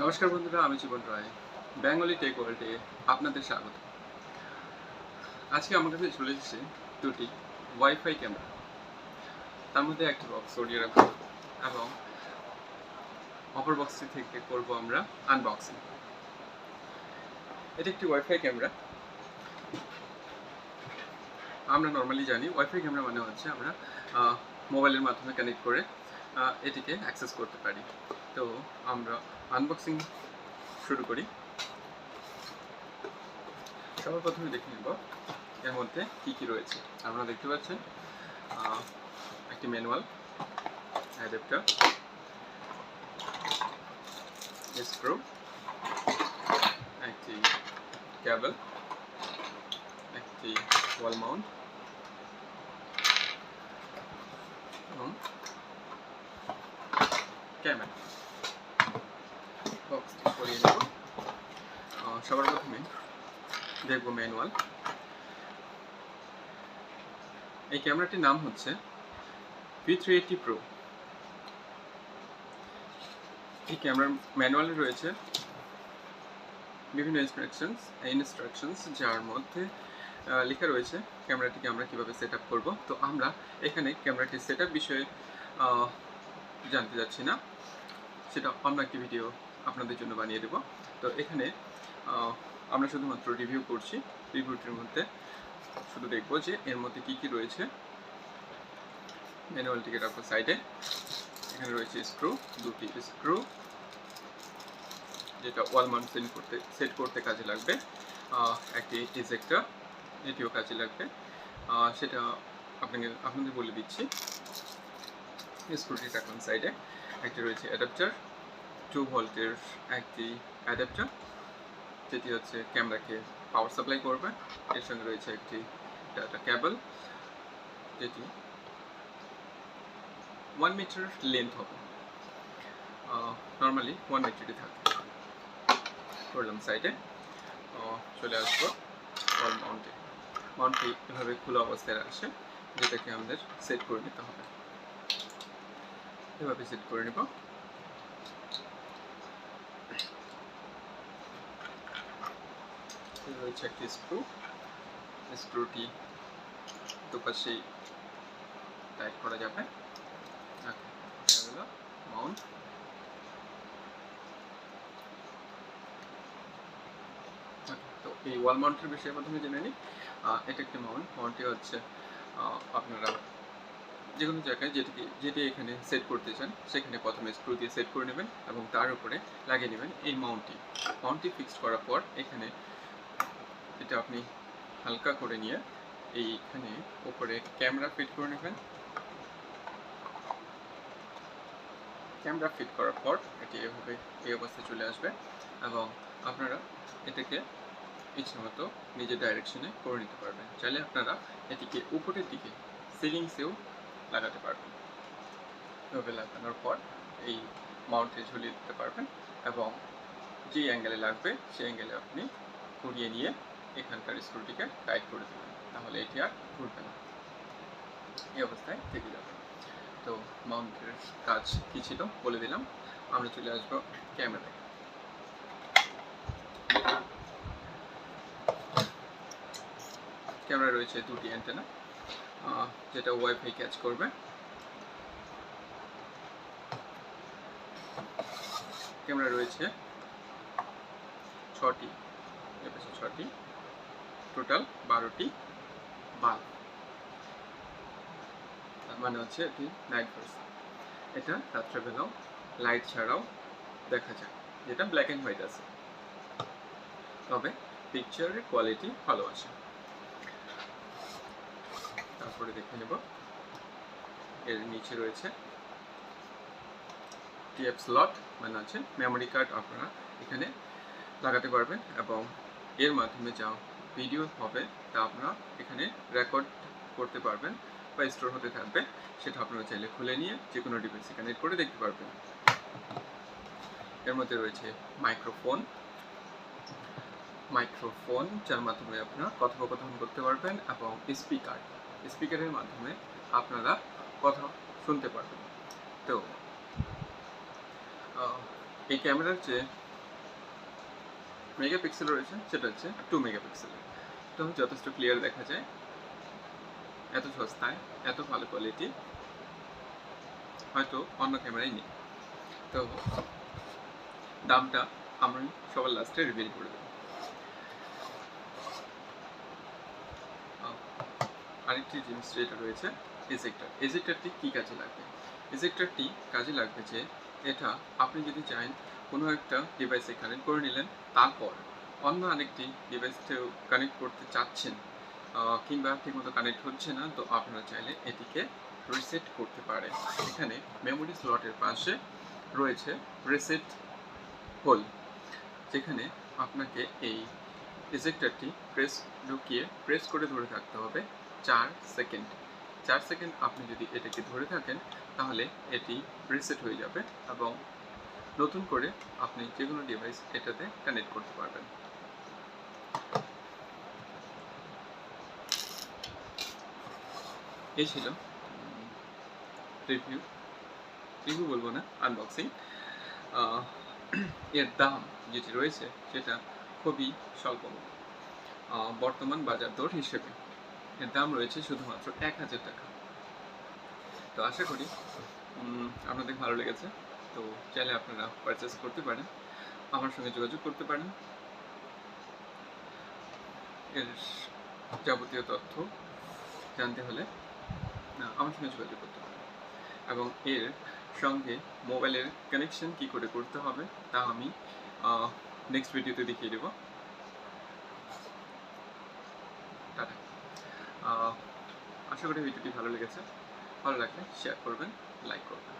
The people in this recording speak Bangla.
নমস্কার বন্ধুরা, আমি জীবন রায়। বেঙ্গলি টেক ওয়ার্ল্ডে আপনাদের স্বাগত। আজকে আমার কাছে চলে এসেছে দুটি ওয়াইফাই ক্যামেরা। তার মধ্যে একটি বক্স সরিয়ে রাখবো এবং অপর বক্সটি থেকে করব আমরা আনবক্সিং। এটি একটি ওয়াইফাই ক্যামেরা। আমরা নর্মালি জানি ওয়াইফাই ক্যামেরা মানে হচ্ছে আমরা মোবাইলের মাধ্যমে কানেক্ট করে এটিকে অ্যাক্সেস করতে পারি। তো আমরা আনবক্সিং শুরু করি। সবার প্রথমে দেখে নেব এর মধ্যে কী কী রয়েছে। আপনারা দেখতে পাচ্ছেন একটি ম্যানুয়াল, অ্যাডাপ্টার, স্ক্রু, একটি কেবল, একটি ওয়াল মাউন্ট এবং ক্যামেরা। বক্সটি সরিয়ে নেব। সবার প্রথমে দেখব ম্যানুয়াল। এই ক্যামেরাটির নাম হচ্ছে V380 Pro। এই ক্যামেরার ম্যানুয়ালে রয়েছে বিভিন্ন ইনস্ট্রাকশনস যার মধ্যে লেখা রয়েছে ক্যামেরাটিকে আমরা কিভাবে সেট আপ করবো। তো আমরা এখানে ক্যামেরাটির সেট আপ বিষয়ে জানতে যাচ্ছি না, সেটা অন্য একটি ভিডিও আপনাদের জন্য বানিয়ে দেব। তো এখানে আমরা শুধুমাত্র রিভিউ করছি। রিভিউটির মধ্যে শুধু দেখবো যে এর মধ্যে কী কী রয়েছে। ম্যানুয়ালটিকে রাখবো সাইডে। এখানে রয়েছে স্ক্রু, দুটি স্ক্রু যেটা ওয়াল মাউন্ট সেট করতে কাজে লাগবে। একটি ইজেক্টর, এটিও কাজে লাগবে। সেটা আপনাদের বলে দিচ্ছি। স্ক্রুটি রাখলাম সাইডে। একটি রয়েছে অ্যাডাপ্টার, 2 ভোল্টের একটি অ্যাডাপ্টার যেটি হচ্ছে ক্যামেরাকে পাওয়ার সাপ্লাই করবে। এর সঙ্গে রয়েছে একটি ডাটা কেবল যেটি 1 মিটার লেন্থ হবে, নর্মালি 1 মিটারই থাকে। করলাম সাইডে। চলে আসবো ওয়াল মাউন্টে। মাউন্টটি এভাবে খোলা অবস্থায় আসে, যেটাকে আমাদের সেট করে নিতে হবে। এভাবে সেট করে নেব। রয়েছে একটি স্ক্রু, স্ক্রুটি দুপাশেই টাইট করা যাবে। মাউন্ট, তো এই ওয়াল মাউন্টের বিষয়ে প্রথমে জেনে নিই। এটা একটি মাউন্টটি হচ্ছে আপনারা যে কোনো জায়গায় যেটি এখানে সেট করতে চান সেখানে প্রথমে স্ক্রু দিয়ে সেট করে নেবেন এবং তার উপরে লাগিয়ে নেবেন এই মাউন্টটি ফিক্সড করার পর এখানে এটা আপনি হালকা করে নিয়ে এইখানে উপরে ক্যামেরা ফিট করে নেবেন। ক্যামেরা ফিট করার পর এটি এভাবে এই অবস্থায় চলে আসবে এবং আপনারা এটাকে ইচ্ছে মতো নিজের ডাইরেকশনে করে নিতে পারবেন। চাইলে আপনারা এটিকে উপরের দিকে সিলিংসেও লাগাতে পারবেন। এভাবে লাগানোর পর এই মাউন্টে ঝুলিয়ে দিতে পারবেন এবং যে অ্যাঙ্গেলে লাগবে সেই অ্যাঙ্গেলে আপনি ঘুরিয়ে নিয়ে এখানকার স্ক্রুটিকে টাইট করে দেবেন, তাহলে এটি আর ঘুরবে না, এই অবস্থায় থেকে যাবে। তো মাউন্টের কাজ কী ছিল বলে দিলাম। আমরা চলে আসবো ক্যামেরায়। ক্যামেরা রয়েছে দুটি অ্যান্টেনা, যেটা ওয়াইফাই ক্যাচ করবে। ক্যামেরা রয়েছে 6টি, টোটাল 12টি বাল্ব, তার মানে হচ্ছে এটি নাইট ভার্সন। এটা রাত্রেবেলাও লাইট ছাড়াও দেখা যায়, যেটা ব্ল্যাক অ্যান্ড হোয়াইট আছে, তবে পিকচারের কোয়ালিটি ভালো আছে। তারপরে দেখে নেব এর নিচে রয়েছে টিএফ স্লট, মানে হচ্ছে মেমোরি কার্ড আপনারা এখানে লাগাতে পারবেন এবং এর মাধ্যমে যা ভিডিও হবে তা আপনারা এখানে রেকর্ড করতে পারবেন বা স্টোর হতে থাকবে। সেটা আপনারা চাইলে খুলে নিয়ে যে কোনো ডিভাইসে কানেক্ট করে দেখতে পারবেন। এর মধ্যে রয়েছে মাইক্রোফোন যার মাধ্যমে আপনারা কথোপকথন করতে পারবেন এবং স্পিকারের মাধ্যমে আপনারা কথা শুনতে পারবেন। তো এই ক্যামেরার যে মেগাপিক্সেল রয়েছে সেটা হচ্ছে 2 মেগাপিক্সেলের। তো যথেষ্ট ক্লিয়ার দেখা যায়, এত সস্তায় এত ভালো কোয়ালিটি হয়তো অন্য ক্যামেরায় নেই। তো দামটা আমি সবার লাস্টে রিভিল করে দেবো। আরেকটি জিনিস যেটা রয়েছে এজেক্টর। এজেক্টরটি কী কাজে লাগবে? এজেক্টরটি কাজে লাগবে যে এটা আপনি যদি চান কোনো একটা ডিভাইসে কানেক্ট করে নিলেন, তারপর অন্য আরেকটি ডিভাইসেও কানেক্ট করতে চাচ্ছেন কিংবা ঠিকমতো কানেক্ট হচ্ছে না, তো আপনারা চাইলে এটিকে রিসেট করতে পারেন। এখানে মেমোরি স্লটের পাশে রয়েছে রিসেট হোল, যেখানে আপনাকে এই এজেক্টরটি প্রেস করে ধরে থাকতে হবে 4 সেকেন্ড। 4 সেকেন্ড আপনি যদি এটাকে ধরে থাকেন তাহলে এটি রিসেট হয়ে যাবে এবং নতুন করে আপনি যে কোনো ডিভাইস এটাতে কানেক্ট করতে পারবেন। এই ছিল রিভিউ বলবো না, আনবক্সিং। এর দাম যেটি রয়েছে সেটা খুবই স্বল্প। বর্তমান বাজার দর হিসেবে এর দাম রয়েছে শুধুমাত্র 1000 টাকা। তো আশা করি আপনাদের ভালো লেগেছে। তো চাইলে আপনারা পারচেস করতে পারেন, আমার সঙ্গে যোগাযোগ করতে পারেন। এর যাবতীয় তথ্য জানতে হলে আমার সঙ্গে যোগাযোগ করতে পারেন, এবং এর সঙ্গে মোবাইলের কানেকশন কী করে করতে হবে তা আমি নেক্সট ভিডিওতে দেখিয়ে দেবো। টাটা। আশা করি ভিডিওটি ভালো লেগেছে। ভালো লাগলে শেয়ার করবেন, লাইক করবেন।